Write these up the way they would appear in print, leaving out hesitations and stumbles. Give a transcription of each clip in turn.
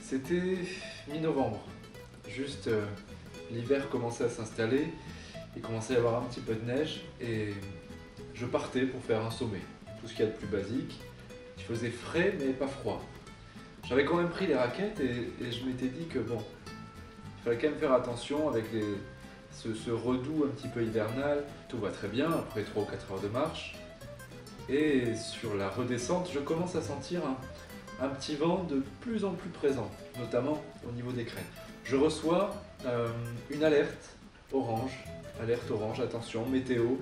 C'était mi-novembre, juste l'hiver commençait à s'installer, il commençait à y avoir un petit peu de neige et je partais pour faire un sommet, tout ce qu'il y a de plus basique. Il faisait frais mais pas froid. J'avais quand même pris les raquettes et je m'étais dit que bon, il fallait quand même faire attention avec ce redoux un petit peu hivernal. Tout va très bien après 3 ou 4 heures de marche. Et sur la redescente, je commence à sentir un petit vent de plus en plus présent, notamment au niveau des crêtes. Je reçois une alerte orange, attention, météo,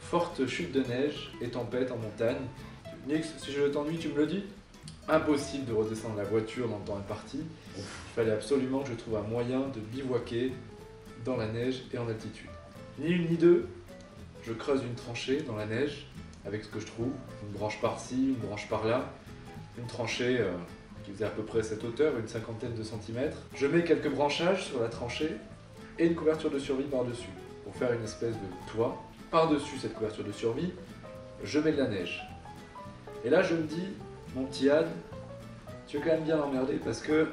forte chute de neige et tempête en montagne. Nix, si je t'ennuie, tu me le dis? Impossible de redescendre la voiture dans le temps imparti. Il fallait absolument que je trouve un moyen de bivouaquer dans la neige et en altitude. Ni une ni deux, je creuse une tranchée dans la neige avec ce que je trouve, une branche par-ci, une branche par-là, une tranchée qui faisait à peu près cette hauteur, une cinquantaine de centimètres. Je mets quelques branchages sur la tranchée et une couverture de survie par-dessus pour faire une espèce de toit. Par-dessus cette couverture de survie, je mets de la neige. Et là je me dis, mon petit Had, tu veux quand même bien l'emmerder parce que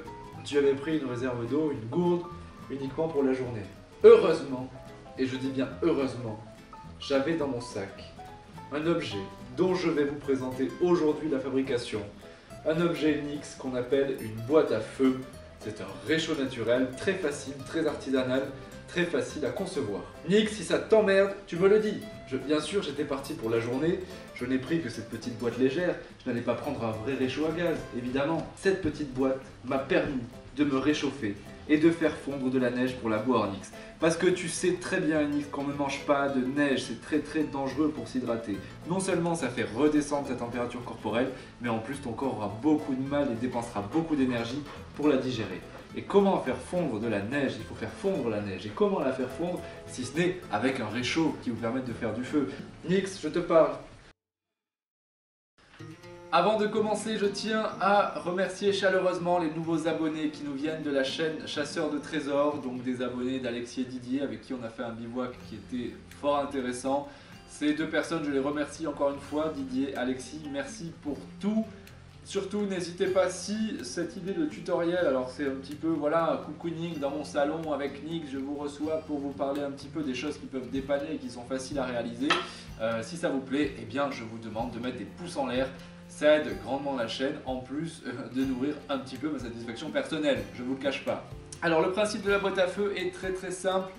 tu avais pris une réserve d'eau, une gourde, uniquement pour la journée. Heureusement, et je dis bien heureusement, j'avais dans mon sac un objet dont je vais vous présenter aujourd'hui la fabrication. Un objet Nix qu'on appelle une boîte à feu. C'est un réchaud naturel, très facile, très artisanal, très facile à concevoir. Nix, si ça t'emmerde, tu me le dis. Bien sûr, j'étais parti pour la journée, je n'ai pris que cette petite boîte légère, je n'allais pas prendre un vrai réchaud à gaz, évidemment. Cette petite boîte m'a permis de me réchauffer et de faire fondre de la neige pour la boire, Nix. Parce que tu sais très bien, Nix, qu'on ne mange pas de neige, c'est très dangereux pour s'hydrater. Non seulement ça fait redescendre ta température corporelle, mais en plus ton corps aura beaucoup de mal et dépensera beaucoup d'énergie pour la digérer. Et comment faire fondre de la neige? Il faut faire fondre la neige. Et comment la faire fondre si ce n'est avec un réchaud qui vous permette de faire du feu? Nix, je te parle. Avant de commencer, je tiens à remercier chaleureusement les nouveaux abonnés qui nous viennent de la chaîne Chasseurs de Trésors, donc des abonnés d'Alexis et Didier avec qui on a fait un bivouac qui était fort intéressant. Ces deux personnes, je les remercie encore une fois, Didier, Alexis, merci pour tout. Surtout, n'hésitez pas, si cette idée de tutoriel, alors c'est un petit peu, voilà, un cocooning dans mon salon avec Nick, je vous reçois pour vous parler un petit peu des choses qui peuvent dépanner et qui sont faciles à réaliser. Si ça vous plaît, eh bien je vous demande de mettre des pouces en l'air. Ça aide grandement la chaîne, en plus de nourrir un petit peu ma satisfaction personnelle, je ne vous le cache pas. Alors le principe de la boîte à feu est très simple.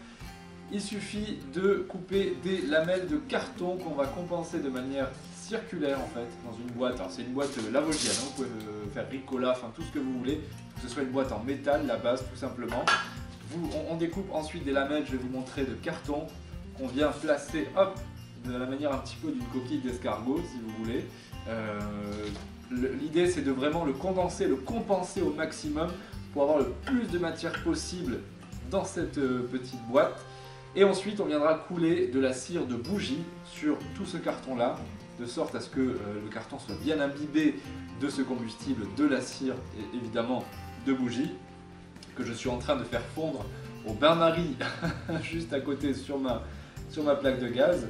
Il suffit de couper des lamelles de carton qu'on va compenser de manière circulaire en fait dans une boîte. Alors c'est une boîte Lavogien, hein, vous pouvez faire Ricola, enfin tout ce que vous voulez, que ce soit une boîte en métal, la base tout simplement. On découpe ensuite des lamelles, je vais vous montrer, de carton qu'on vient placer, hop, de la manière un petit peu d'une coquille d'escargot si vous voulez. L'idée c'est de vraiment le condenser, le compenser au maximum pour avoir le plus de matière possible dans cette petite boîte. Et ensuite on viendra couler de la cire de bougie sur tout ce carton là, de sorte à ce que le carton soit bien imbibé de ce combustible, de la cire et évidemment de bougie, que je suis en train de faire fondre au bain-marie juste à côté sur ma plaque de gaz.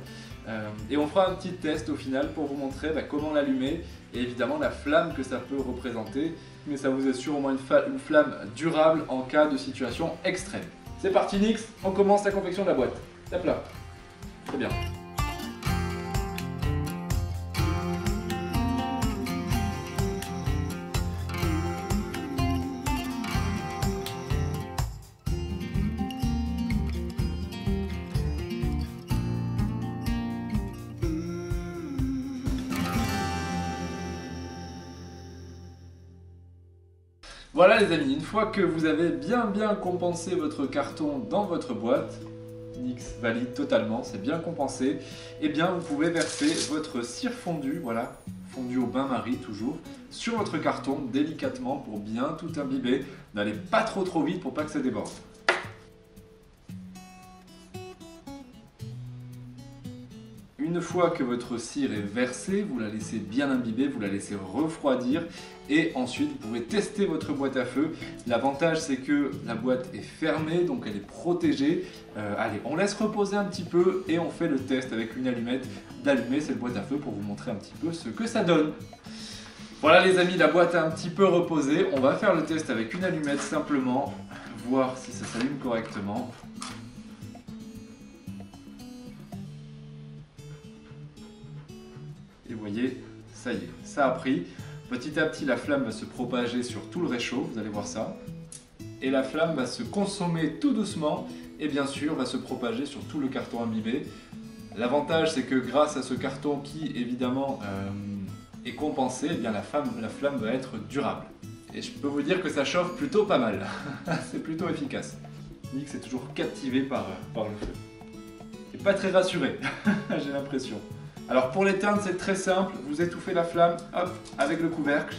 Et on fera un petit test au final pour vous montrer comment l'allumer et évidemment la flamme que ça peut représenter. Mais ça vous assure au moins une flamme durable en cas de situation extrême. C'est parti Nix, on commence la confection de la boîte. Hop là. Très bien. Voilà les amis, une fois que vous avez bien compensé votre carton dans votre boîte, Nix valide totalement, c'est bien compensé, et bien vous pouvez verser votre cire fondue, voilà, fondue au bain-marie toujours, sur votre carton délicatement pour bien tout imbiber. N'allez pas trop vite pour pas que ça déborde. Une fois que votre cire est versée, vous la laissez bien imbiber, vous la laissez refroidir et ensuite vous pouvez tester votre boîte à feu. L'avantage c'est que la boîte est fermée, donc elle est protégée. Allez, on laisse reposer un petit peu et on fait le test avec une allumette d'allumer cette boîte à feu pour vous montrer un petit peu ce que ça donne. Voilà les amis, la boîte a un petit peu reposé. On va faire le test avec une allumette simplement, voir si ça s'allume correctement. Et vous voyez, ça y est, ça a pris. Petit à petit, la flamme va se propager sur tout le réchaud, vous allez voir ça. Et la flamme va se consommer tout doucement et bien sûr va se propager sur tout le carton imbibé. L'avantage, c'est que grâce à ce carton qui évidemment est compensé, eh bien la flamme va être durable. Et je peux vous dire que ça chauffe plutôt pas mal. C'est plutôt efficace. Nix est toujours captivé par le feu. Et pas très rassuré, j'ai l'impression. Alors pour l'éteindre, c'est très simple. Vous étouffez la flamme, hop, avec le couvercle.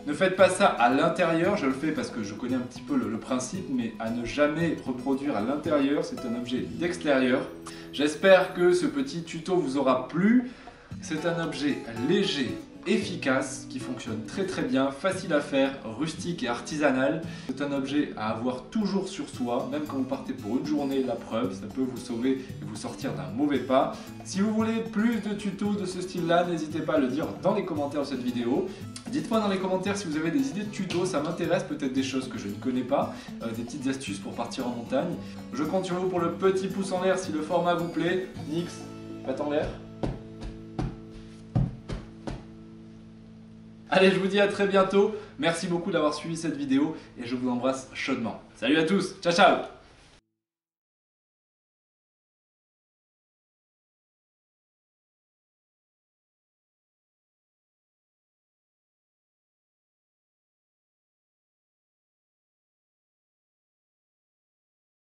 Ne faites pas ça à l'intérieur, je le fais parce que je connais un petit peu le principe, mais à ne jamais reproduire à l'intérieur, c'est un objet d'extérieur. J'espère que ce petit tuto vous aura plu. C'est un objet léger, efficace, qui fonctionne très très bien, facile à faire, rustique et artisanal. C'est un objet à avoir toujours sur soi, même quand vous partez pour une journée, la preuve, ça peut vous sauver et vous sortir d'un mauvais pas. Si vous voulez plus de tutos de ce style-là, n'hésitez pas à le dire dans les commentaires de cette vidéo. Dites-moi dans les commentaires si vous avez des idées de tutos, ça m'intéresse, peut-être des choses que je ne connais pas, des petites astuces pour partir en montagne. Je compte sur vous pour le petit pouce en l'air si le format vous plaît. Nix, patte en l'air. Allez, je vous dis à très bientôt. Merci beaucoup d'avoir suivi cette vidéo et je vous embrasse chaudement. Salut à tous, ciao ciao!